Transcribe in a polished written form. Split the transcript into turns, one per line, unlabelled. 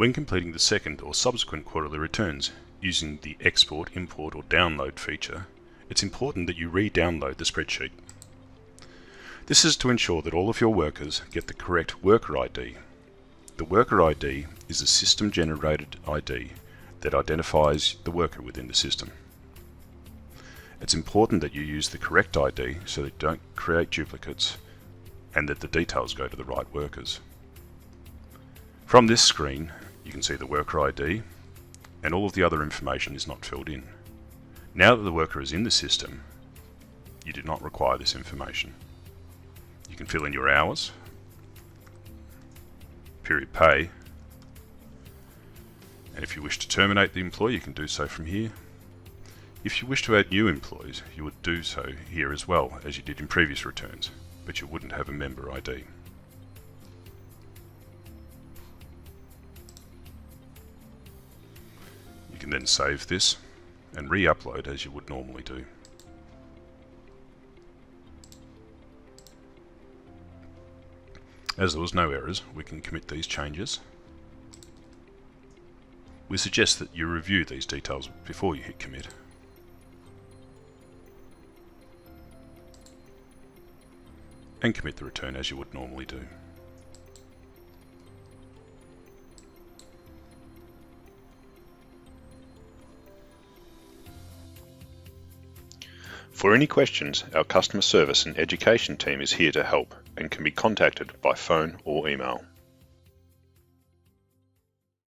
When completing the second or subsequent quarterly returns using the export, import or download feature, it's important that you re-download the spreadsheet. This is to ensure that all of your workers get the correct worker ID. The worker ID is a system-generated ID that identifies the worker within the system. It's important that you use the correct ID so that you don't create duplicates and that the details go to the right workers. From this screen, you can see the worker ID and all of the other information is not filled in. Now that the worker is in the system, you do not require this information. You can fill in your hours, period pay, and if you wish to terminate the employee, you can do so from here. If you wish to add new employees, you would do so here as well, as you did in previous returns, but you wouldn't have a member ID. You can then save this and re-upload as you would normally do. As there was no errors, we can commit these changes. We suggest that you review these details before you hit commit. And commit the return as you would normally do. For any questions, our customer service and education team is here to help and can be contacted by phone or email.